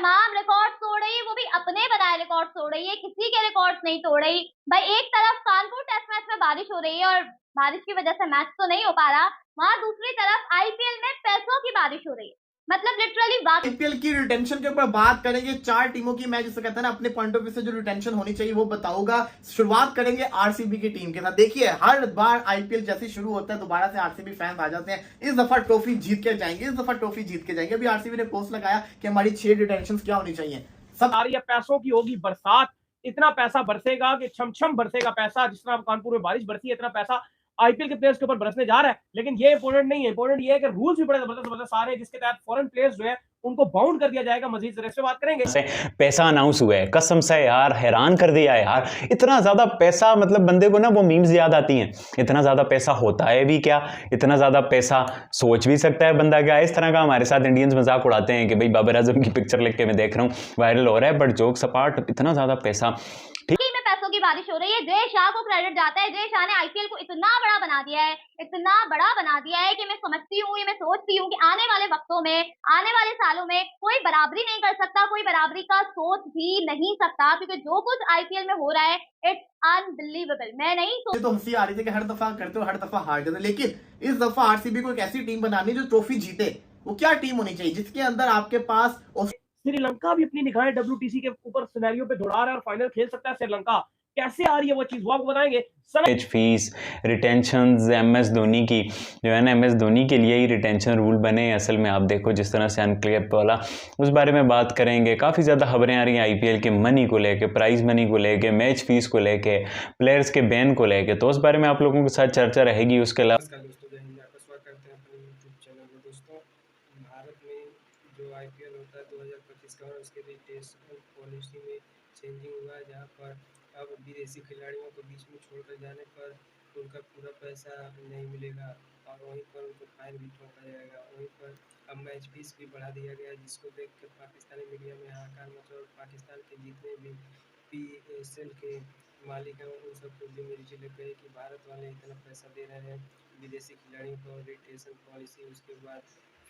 तमाम रिकॉर्ड तोड़ रही है, वो भी अपने बनाए रिकॉर्ड तोड़ रही है, किसी के रिकॉर्ड नहीं तोड़ रही। भाई एक तरफ कानपुर टेस्ट मैच में बारिश हो रही है और बारिश की वजह से मैच तो नहीं हो पा रहा, वहां दूसरी तरफ आईपीएल में पैसों की बारिश हो रही है। मतलब लिटरली बात आईपीएल की रिटेंशन के ऊपर बात करेंगे। 4 टीमों की मैं जिसे कहते हैं ना अपने पॉइंट ऑफ व्यू से जो रिटेंशन होनी चाहिए वो बताऊंगा। शुरुआत करेंगे आरसीबी की टीम के साथ। देखिए हर बार आईपीएल जैसे शुरू होता है दोबारा से आरसीबी फैंस आ जाते हैं, इस दफा ट्रॉफी जीत के जाएंगे, इस दफा ट्रॉफी जीत के जाएंगे। अभी आरसीबी ने पोस्ट लगाया कि हमारी 6 रिटेंशन क्या होनी चाहिए। सब आ रही है, पैसों की होगी बरसात, इतना पैसा बरसेगा कि छम बरसेगा पैसा। जिस तरह कानपुर में बारिश बरसी है, इतना पैसा आईपीएल के प्लेयर्स के ऊपर बरसने जा रहा है। लेकिन ये इंपॉर्टेंट नहीं है, इंपॉर्टेंट ये है कि रूल्स भी बड़े जबरदस्त आ रहे हैं, जिसके तहत फॉरेन प्लेयर्स जो है उनको बाउंड कर दिया जाएगा। मजीद इस पे बात करेंगे। पैसा अनाउंस हुआ है, कसम से यार हैरान कर दिया है यार। इतना ज्यादा पैसा, मतलब बंदे को ना वो मीम्स याद आती हैं। इतना ज्यादा पैसा होता है भी क्या, इतना ज्यादा पैसा सोच भी सकता है बंदा क्या। इस तरह का हमारे साथ इंडियंस मजाक उड़ाते हैं कि भाई बाबर आजम की पिक्चर लिख के मैं देख रहा हूँ वायरल हो रहा है, बट जोक्स अपार्ट इतना ज्यादा पैसा। में पैसों की बारिश हो रही है। जय शाह को क्रेडिट जाता है, जय शाह ने आईपीएल को इतना बड़ा बना दिया है, इतना बड़ा बना दिया है कि मैं समझती हूँ, ये मैं सोचती हूँ कि आने वाले वक्तों में, आने वाले सालों में कोई बराबरी नहीं कर सकता, कोई बराबरी का सोच भी नहीं सकता, क्योंकि जो कुछ आईपीएल में हो रहा है इट्स अनबिलीवेबल। मैं नहीं तो हंसी आ रही थी कि हर दफा करते हो हर दफा हार जाते, लेकिन इस दफा आरसीबी को एक ऐसी टीम बनानी जो ट्रॉफी जीते। वो क्या टीम होनी चाहिए जिसके अंदर आपके पास श्रीलंका भी अपनी निगाहें डब्ल्यूटीसी के ऊपर सिनेरियो पे दौड़ा रहा है और फाइनल खेल सकता है श्रीलंका। कैसे आ रही है वो चीज वो आपको बताएंगे। मैच फीस, रिटेंशंस, एमएस धोनी की जो है ना, एमएस धोनी के लिए ही रिटेंशन रूल बने हैं असल में। आप देखो जिस तरह से अनक्लियर वाला, उस बारे में बात करेंगे। काफ़ी ज़्यादा खबरें आ रही हैं आईपीएल के मनी को लेके, प्राइज मनी को लेके, मैच फीस को लेके, प्लेयर्स के बैन को लेके, तो उस बारे में आप लोगों के साथ चर्चा रहेगी। उसके अलावा भारत में जो आईपीएल होता है 2025 का, और उसके लिए टेस्ट पॉलिसी में चेंजिंग हुआ है, जहाँ पर अब विदेशी खिलाड़ियों को बीच में छोड़कर जाने पर उनका पूरा पैसा नहीं मिलेगा और वहीं पर उनको फाइन भी ठोका जाएगा। वहीं पर अब मैच फीस भी बढ़ा दिया गया, जिसको देखकर पाकिस्तानी मीडिया में हाहाकार मचा और पाकिस्तान के जितने भी पीएसएल के मालिक हैं उन सबको भी मिर्ची लग गई कि भारत वाले इतना पैसा दे रहे हैं विदेशी खिलाड़ियों को, रिटेंशन पॉलिसी, उसके बाद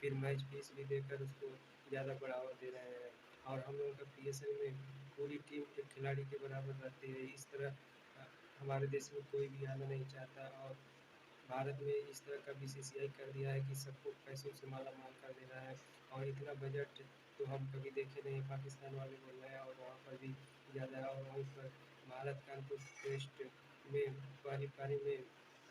फिर मैच फीस भी देकर उसको ज़्यादा बढ़ावा दे रहे हैं। और हम लोगों का पीएसएल में पूरी टीम एक खिलाड़ी के बराबर रहती है। इस तरह हमारे देश में कोई भी आना नहीं चाहता और भारत में इस तरह का बीसीसीआई कर दिया है कि सबको पैसों से माला माल कर दे रहा है। और इतना बजट तो हम कभी देखे नहीं, पाकिस्तान वाले बोल रहे हैं और वहाँ पर भी ज़्यादा। और वहीं पर भारत कानपुर टेस्ट में पारी पारी में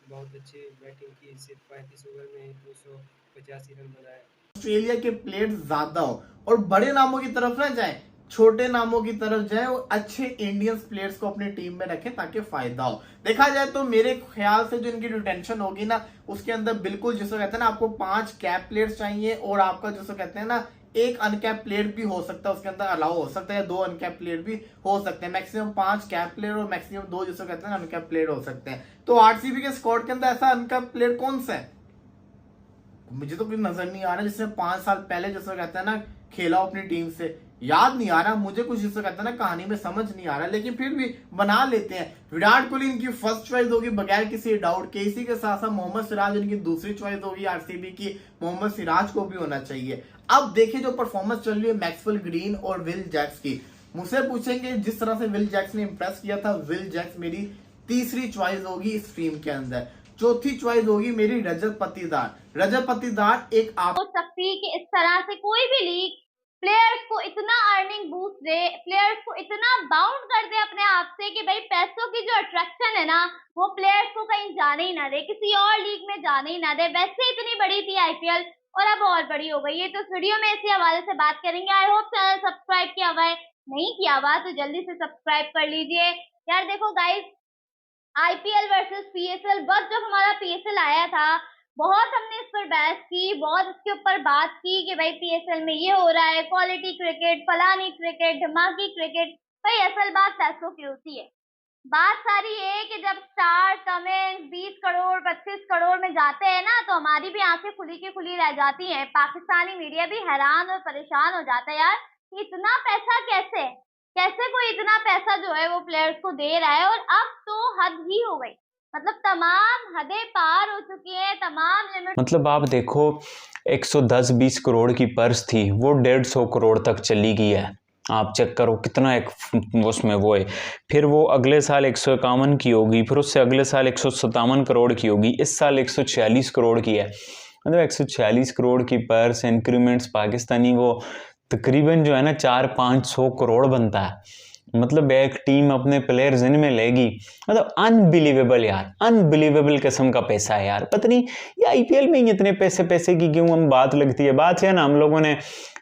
बहुत अच्छी बैटिंग की, सिर्फ 35 ओवर में 285 रन बनाए। ऑस्ट्रेलिया के प्लेयर्स ज्यादा हो और बड़े नामों की तरफ ना जाए, छोटे नामों की तरफ जाए और अच्छे इंडियन प्लेयर्स को अपनी टीम में रखें ताकि फायदा हो। देखा जाए तो मेरे ख्याल से जो इनकी रिटेंशन होगी ना, उसके अंदर बिल्कुल जिसको कहते हैं ना आपको 5 कैप प्लेयर्स चाहिए और आपका जिसको कहते हैं ना एक अनकैप प्लेयर भी हो सकता है, उसके अंदर अलाउ हो सकता है, 2 अनकैप प्लेयर भी हो सकते हैं। मैक्सिमम 5 कैप प्लेयर और मैक्सिमम 2 जिसको कहते हैं अनकैप प्लेयर हो सकते हैं। तो आरसीबी के स्क्वाड के अंदर ऐसा अनकैप प्लेयर कौन सा है? मुझे तो कुछ नजर नहीं आ रहा जिसने 5 साल पहले जैसा कहता है ना खेला अपनी टीम से, याद नहीं आ रहा मुझे कुछ जिसको कहता है ना कहानी में समझ नहीं आ रहा, लेकिन फिर भी बना लेते हैं। विराट कोहली इनकी फर्स्ट चॉइस होगी बगैर किसी डाउट के। इसी के साथ साथ मोहम्मद सिराज इनकी दूसरी चॉइस होगी आरसीबी की, मोहम्मद सिराज को भी होना चाहिए। अब देखिए जो परफॉर्मेंस चल रही है मैक्सवेल ग्रीन और विल जैक्स की, मुझसे पूछेंगे जिस तरह से विल जैक्स ने इंप्रेस किया था, विल जैक्स मेरी तीसरी चॉइस होगी इस टीम के अंदर। चौथी चॉइस होगी मेरी रजत पटीदार। रजत पटीदार एक आप सोच सकती कि इस तरह से कोई भी लीग प्लेयर्स को इतना अर्निंग बूस्ट दे, प्लेयर्स को इतना बाउंड कर दे अपने आप से कि भाई पैसों की जो अट्रैक्शन है ना वो प्लेयर्स को कहीं जाने ही ना दे, किसी और लीग में जाने ही ना दे। वैसे इतनी बड़ी थी आईपीएल और अब और बड़ी हो गई है। तो इस वीडियो में इसी हवाले से बात करेंगे। आई होप चैनल सब्सक्राइब किया हुआ है, नहीं किया हुआ तो जल्दी से सब्सक्राइब कर लीजिए। यार देखो गाइस, आईपीएल वर्सेस पीएसएल, बस जब हमारा पीएसएल आया था बहुत हमने इस पर बहस की, बहुत इसके ऊपर बात की कि भाई पीएसएल में ये हो रहा है, क्वालिटी क्रिकेट, फलानी क्रिकेट, धमाकी क्रिकेट। भाई असल बात पैसों की होती है। बात सारी ये है कि जब स्टार कमेंट 20 करोड़ 25 करोड़ में जाते हैं ना तो हमारी भी आंखें खुली की खुली रह जाती हैं। पाकिस्तानी मीडिया भी हैरान और परेशान हो जाता है यार, इतना पैसा कैसे, कैसे कोई इतना पैसा जो है वो प्लेयर्स को दे रहा है। और अब तो हद ही हो गई। मतलब तमाम हदें पार हो चुकी हैं, तमाम लिमिट। मतलब आप देखो 110-20 करोड़ की पर्स थी वो 150 करोड़ तक चली गई है। आप चेक करो कितना एक उसमें वो है। फिर वो अगले साल 151 की होगी, फिर उससे अगले साल 157 करोड़ की होगी, इस साल 146 करोड़ की है। मतलब 146 करोड़ की पर्स इंक्रीमेंट्स पाकिस्तानी वो तकरीबन जो है ना 400-500 करोड़ बनता है। मतलब एक टीम अपने प्लेयर्स इनमें लेगी, मतलब अनबिलीवेबल यार, अनबिलीवेबल किस्म का पैसा है यार। पता नहीं ये आईपीएल में ही इतने पैसे पैसे की क्यों हम बात लगती है। बात है ना हम लोगों ने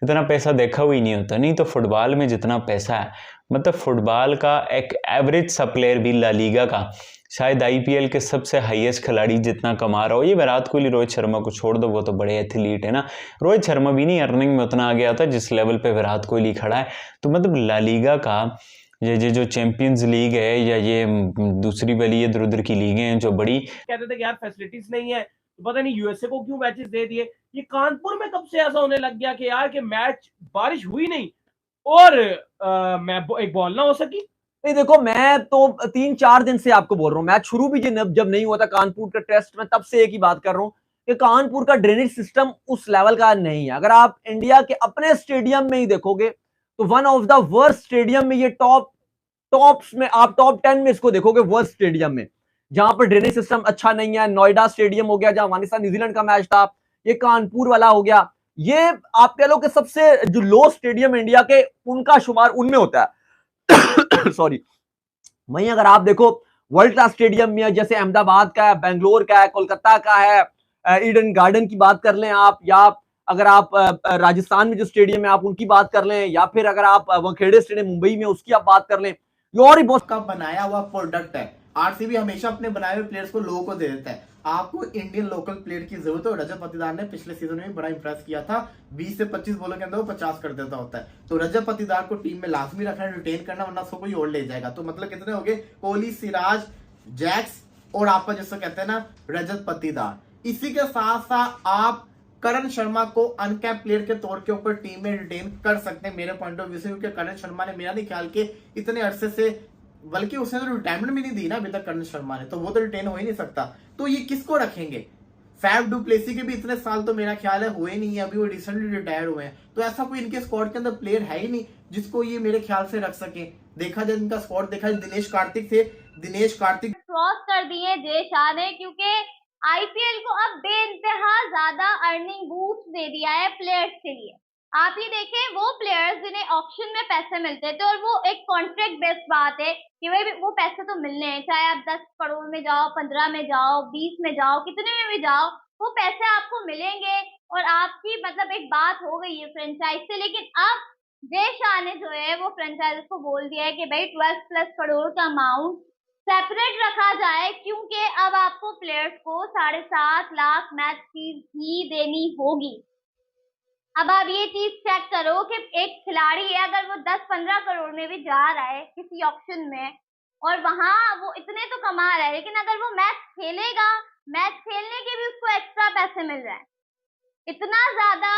इतना पैसा देखा हुआ ही नहीं होता। नहीं तो फुटबॉल में जितना पैसा है, मतलब फुटबॉल का एक एवरेज सा प्लेयर भी ला लीगा का शायद आईपीएल के सबसे हाईएस्ट खिलाड़ी जितना कमा रहा हो। ये विराट कोहली रोहित शर्मा को छोड़ दो, वो तो बड़े एथलीट है ना। रोहित शर्मा भी नहीं अर्निंग में उतना आ गया था जिस लेवल पे विराट कोहली खड़ा है। तो मतलब ला लीगा का ये जो चैंपियंस लीग है या ये दूसरी वाली इधर उधर की लीगें हैं जो बड़ी, कहते थे कि यार फैसिलिटीज नहीं है तो पता नहीं यूएसए को क्यों मैचेस दे दिए। ये कानपुर में कब से ऐसा होने लग गया कि यार कि मैच बारिश हुई नहीं और मैं एक बॉल ना हो सकी। नहीं देखो, मैं तो 3-4 दिन से आपको बोल रहा हूँ, मैच शुरू भी जब नहीं हुआ था कानपुर का टेस्ट में, तब से एक ही बात कर रहा हूँ कि कानपुर का ड्रेनेज सिस्टम उस लेवल का नहीं है। अगर आप इंडिया के अपने स्टेडियम में ही देखोगे तो one of the worst stadium में ये टॉप्स में, आप टॉप 10 में इसको देखोगे वर्स्ट स्टेडियम में, जहां पर ड्रेनेज सिस्टम अच्छा नहीं है। नोएडा स्टेडियम हो गया जहां अफगानिस्तान न्यूजीलैंड का मैच था, ये कानपुर वाला हो गया। ये आप कह लो कि सबसे जो लो स्टेडियम इंडिया के, उनका शुमार उनमें होता है। सॉरी। वहीं अगर आप देखो वर्ल्ड क्लास स्टेडियम में जैसे अहमदाबाद का है, बेंगलोर का है, कोलकाता का है, ईडन गार्डन की बात कर लें आप, या अगर आप राजस्थान में जो स्टेडियम है आप उनकी बात कर लें, या फिर अगर आप वानखेड़े स्टेडियम मुंबई में उसकी आप बात कर लें, ये और ही बहुत का बनाया हुआ प्रोडक्ट है। आरसीबी हमेशा अपने बनाए हुए प्लेयर्स को लोगों को दे देता है। आपको इंडियन लोकल प्लेयर की जरूरत है। रजत पाटीदार ने पिछले सीजन में बड़ा इंप्रेस किया था, 20 से 25 बॉलों के अंदर वो 50 कर देता होता है। तो रजत पाटीदार को टीम में लाजमी रखना, रिटेन करना, वरना उसको कोई और ले जाएगा। तो मतलब कितने हो गए? कोहली, सिराज, जैक्स और आपका जिसको कहते हैं ना रजत पाटीदार। इसी के साथ साथ आप करण शर्मा को अनकैप प्लेयर के तौर के ऊपर टीम में रिटेन कर सकते हैं मेरे पॉइंट ऑफ व्यू से, क्योंकि करण शर्मा ने मेरा नहीं ख्याल के इतने अरसे से, बल्कि उसने तो रिटायरमेंट भी नहीं दी ना अभी तक करण शर्मा ने, तो वो तो रिटेन हो ही नहीं सकता। तो ये किसको रखेंगे? फैफ डुप्लेसी के भी इतने साल तो मेरा ख्याल है हुए नहीं है, अभी वो रिसेंटली रिटायर्ड हुए हैं। तो ऐसा कोई इनके स्क्वाड के अंदर प्लेयर है ही नहीं जिसको ये मेरे ख्याल से रख सके। देखा जाए इनका स्क्वाड, देखा जाए दिनेश कार्तिक थे, दिनेश कार्तिक क्रॉस कर दिए जय शाह ने, क्योंकि आईपीएल को अब बेइंतहा ज्यादा अर्निंग बूस्ट दे दिया है प्लेयर्स के लिए। आप ही देखें वो प्लेयर्स जिन्हें ऑक्शन में पैसे मिलते थे, और वो एक कॉन्ट्रैक्ट बेस्ड बात है कि भाई वो पैसे तो मिलने हैं, चाहे आप 10 करोड़ में जाओ, 15 में जाओ, 20 में जाओ, कितने में भी जाओ, वो पैसे आपको मिलेंगे और आपकी मतलब एक बात हो गई है फ्रेंचाइज से। लेकिन अब जय शाह ने जो है वो फ्रेंचाइज को बोल दिया है कि भाई 12+ करोड़ का अमाउंट सेपरेट रखा जाए, क्योंकि अब आपको प्लेयर्स को 7.5 लाख मैच फीस ही देनी होगी। अब आप ये चीज चेक करो कि एक खिलाड़ी है अगर वो 10-15 करोड़ में भी जा रहा है किसी ऑक्शन में, और वहां वो इतने तो कमा रहा है, लेकिन अगर वो मैच खेलेगा, मैच खेलने के भी उसको एक्स्ट्रा पैसे मिल रहे हैं। इतना ज्यादा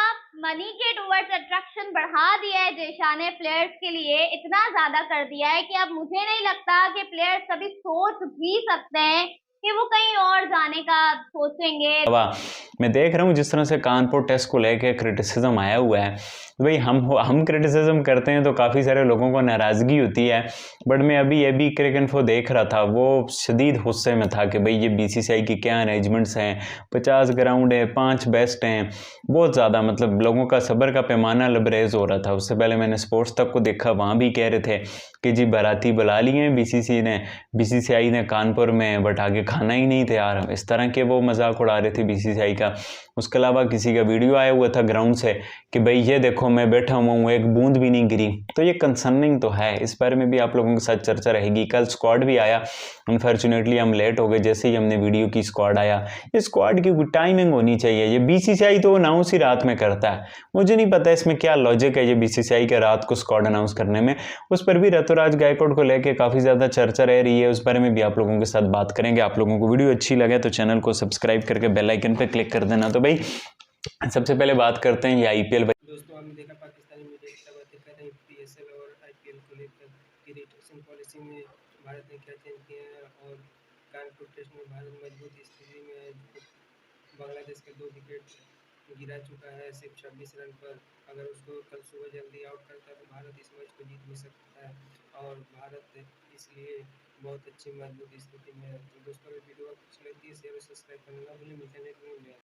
मनी के टुवर्ड्स अट्रैक्शन बढ़ा दिया है जय शाह ने प्लेयर्स के लिए, इतना ज्यादा कर दिया है कि अब मुझे नहीं लगता कि प्लेयर्स कभी सोच भी सकते हैं कि वो कहीं और जाने का सोचेंगे। वाह, मैं देख रहा हूँ जिस तरह से कानपुर टेस्ट को लेके क्रिटिसिज्म आया हुआ है, तो भाई हम क्रिटिसिज्म करते हैं तो काफ़ी सारे लोगों को नाराज़गी होती है। बट मैं अभी ये भी क्रिकइन्फो देख रहा था, वो शदीद गुस्से में था कि भाई ये बीसीसीआई की क्या अरेंजमेंट्स हैं, 50 ग्राउंड है, 5 बेस्ट हैं, बहुत ज़्यादा मतलब लोगों का सब्र का पैमाना लबरेज हो रहा था। उससे पहले मैंने स्पोर्ट्स तक को देखा, वहाँ भी कह रहे थे कि जी बाराती बुला लिए हैं बीसीसीआई ने कानपुर में, बट आगे खाना ही नहीं तैयार, इस तरह के वो मजाक उड़ा रहे थे बीसीसीआई का। उसके अलावा किसी का वीडियो आया हुआ था ग्राउंड से कि भाई ये देखो मैं बैठा हुआ हूँ, एक बूंद भी नहीं गिरी। तो ये कंसर्निंग तो है, इस बारे में भी आप लोगों के साथ चर्चा रहेगी। कल स्क्वाड भी आया, अनफॉर्चुनेटली हम लेट हो गए जैसे ही हमने वीडियो की। स्क्वाड आया, ये स्क्वाड की टाइमिंग होनी चाहिए। ये बीसीसीआई तो अनाउंस ही रात में करता है, मुझे नहीं पता इसमें क्या लॉजिक है ये बीसीसीआई के रात को स्क्वाड अनाउंस करने में। उस पर भी ऋतुराज गायकवाड को लेकर काफ़ी ज़्यादा चर्चा रह रही है, उस बारे में भी आप लोगों के साथ बात करेंगे। आप लोगों को वीडियो अच्छी लगे तो चैनल को सब्सक्राइब करके बेल आइकन पर क्लिक कर देना। तो भाई सबसे पहले बात करते हैं ये आईपीएल। दोस्तों हमने देखा पाकिस्तानी मीडिया की बातें कर रहे हैं पीएसएल और आईपीएल को लेकर कि रिटेंशन पॉलिसी में भारत ने क्या चेंज किया है, और कानपुर टेस्ट में बांग्लादेश के 2 विकेट गिरा चुका है सिर्फ 26 रन पर। अगर उसको कल सुबह जल्दी आउट करता है तो भारत इस मैच को जीत भी सकता है और भारत इसलिए बहुत अच्छी मजबूत स्थिति में है। तो दोस्तों, अगर वीडियो अच्छी लगती है शेयर और सब्सक्राइब करना ना भूलें। मिलते हैं नेक्स्ट वीडियो में।